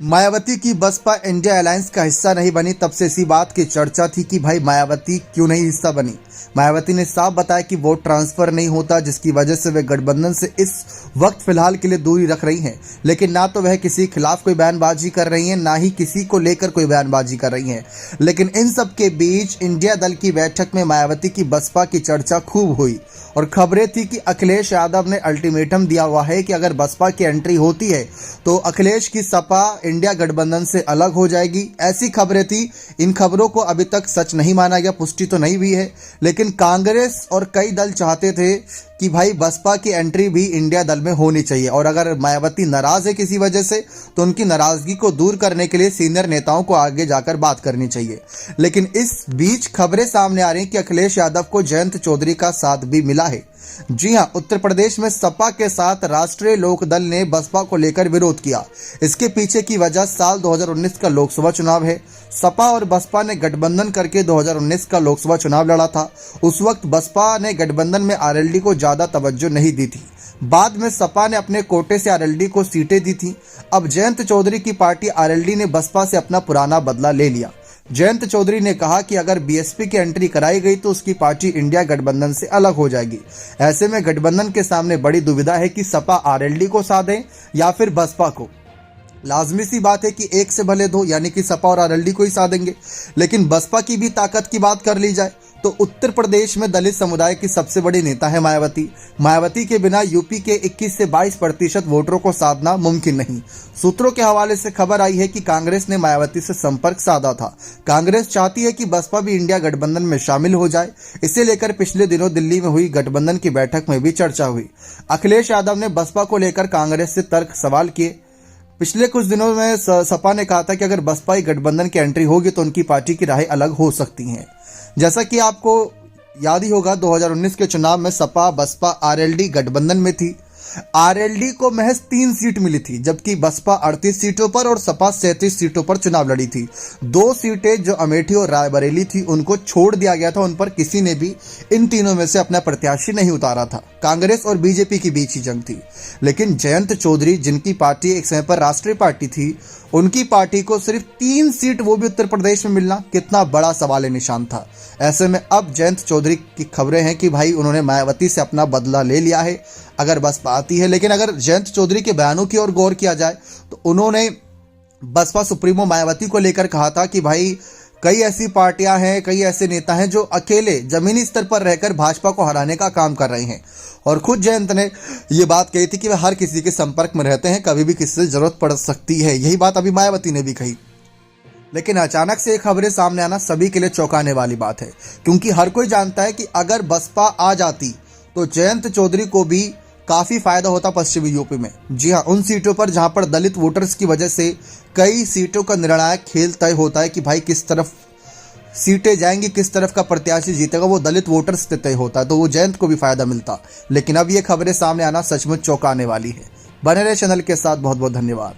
मायावती की Baspa India alliance का हिस्सा नहीं बनी, तब से इसी बात की चर्चा थी कि भाई मायावती क्यों नहीं हिस्सा बनी। मायावती ने साफ बताया कि वोट ट्रांसफर नहीं होता, जिसकी वजह से वे गठबंधन से इस वक्त फिलहाल के लिए दूरी रख रही हैं। लेकिन ना तो वह किसी के खिलाफ कोई बयानबाजी कर रही हैं, ना ही किसी को लेकर कोई बयानबाजी कर रही हैं। लेकिन इन सब के बीच इंडिया दल की बैठक में मायावती की बसपा की चर्चा खूब हुई और खबरें थी कि अखिलेश यादव ने अल्टीमेटम दिया हुआ है कि अगर बसपा की एंट्री होती है तो अखिलेश की सपा इंडिया गठबंधन से अलग हो जाएगी। ऐसी खबरें थी। इन खबरों को अभी तक सच नहीं माना गया, पुष्टि तो नहीं हुई है, लेकिन कांग्रेस और कई दल चाहते थे कि भाई बसपा की एंट्री भी इंडिया दल में होनी चाहिए और अगर मायावती नाराज है किसी वजह से तो उनकी नाराजगी को दूर करने के लिए सीनियर नेताओं को आगे जाकर बात करनी चाहिए। लेकिन इस बीच खबरें सामने आ रही कि अखिलेश यादव को जयंत चौधरी का साथ भी मिला है। जी हां, उत्तर प्रदेश में सपा के साथ राष्ट्रीय लोक दल ने बसपा को लेकर विरोध किया। इसके पीछे की वजह साल 2019 का लोकसभा चुनाव है। सपा और बसपा ने गठबंधन करके 2019 का लोकसभा चुनाव लड़ा था। उस वक्त बसपा ने गठबंधन में आरएलडी को ज्यादा तवज्जो नहीं दी थी। बाद में सपा ने अपने कोटे से आरएलडी को सीटें दी थी। अब जयंत चौधरी की पार्टी आरएलडी ने बसपा से अपना पुराना बदला ले लिया। जयंत चौधरी ने कहा कि अगर बीएसपी की एंट्री कराई गई तो उसकी पार्टी इंडिया गठबंधन से अलग हो जाएगी। ऐसे में गठबंधन के सामने बड़ी दुविधा है कि सपा आरएलडी को साथ दें या फिर बसपा को। लाजमी सी बात है कि एक से भले दो, यानी कि सपा और आरएलडी को ही साथ देंगे। लेकिन बसपा की भी ताकत की बात कर ली जाए तो उत्तर प्रदेश में दलित समुदाय की सबसे बड़ी नेता है मायावती। मायावती के बिना यूपी के 21 से 22% वोटरों को साधना मुमकिन नहीं। सूत्रों के हवाले से खबर आई है कि कांग्रेस ने मायावती से संपर्क साधा था। कांग्रेस चाहती है कि बसपा भी इंडिया गठबंधन में शामिल हो जाए। इसे लेकर पिछले दिनों दिल्ली में हुई गठबंधन की बैठक में भी चर्चा हुई। अखिलेश यादव ने बसपा को लेकर कांग्रेस से तर्क सवाल किए। पिछले कुछ दिनों में सपा ने कहा था कि अगर बसपा गठबंधन की एंट्री होगी तो उनकी पार्टी की राहें अलग हो सकती हैं। जैसा कि आपको याद ही होगा, 2019 के चुनाव में सपा बसपा आरएलडी गठबंधन में थी। आरएलडी को महज 3 सीट मिली थी, जबकि बसपा 38 सीटों पर और सपा 37 सीटों पर चुनाव लड़ी थी। 2 सीटें जो अमेठी और रायबरेली थी उनको छोड़ दिया गया था। उन पर किसी ने भी इन तीनों में से अपना प्रत्याशी नहीं उतारा था। कांग्रेस और बीजेपी की बीच ही जंग थी। लेकिन जयंत चौधरी, जिनकी पार्टी एक समय पर राष्ट्रीय पार्टी थी, उनकी पार्टी को सिर्फ 3 सीट, वो भी उत्तर प्रदेश में मिलना कितना बड़ा सवाल निशान था। ऐसे में अब जयंत चौधरी की खबरें हैं कि भाई उन्होंने मायावती से अपना बदला ले लिया है अगर बसपा आती है। लेकिन अगर जयंत चौधरी के बयानों की ओर गौर किया जाए तो उन्होंने बसपा सुप्रीमो मायावती को लेकर कहा था कि भाई कई ऐसी पार्टियां हैं, कई ऐसे नेता हैं जो अकेले जमीनी स्तर पर रहकर भाजपा को हराने का काम कर रहे हैं। और खुद जयंत ने ये बात कही थी कि वे हर किसी के संपर्क में रहते हैं, कभी भी किसी से जरूरत पड़ सकती है। यही बात अभी मायावती ने भी कही। लेकिन अचानक से खबरें सामने आना सभी के लिए चौंकाने वाली बात है, क्योंकि हर कोई जानता है कि अगर बसपा आ जाती तो जयंत चौधरी को भी काफ़ी फायदा होता पश्चिमी यूपी में। जी हाँ, उन सीटों पर जहां पर दलित वोटर्स की वजह से कई सीटों का निर्णायक खेल तय होता है कि भाई किस तरफ सीटें जाएंगी, किस तरफ का प्रत्याशी जीतेगा, वो दलित वोटर्स से तय होता है, तो वो जयंत को भी फायदा मिलता। लेकिन अब ये खबरें सामने आना सचमुच चौंकाने वाली है। बने रहे चैनल के साथ। बहुत बहुत धन्यवाद।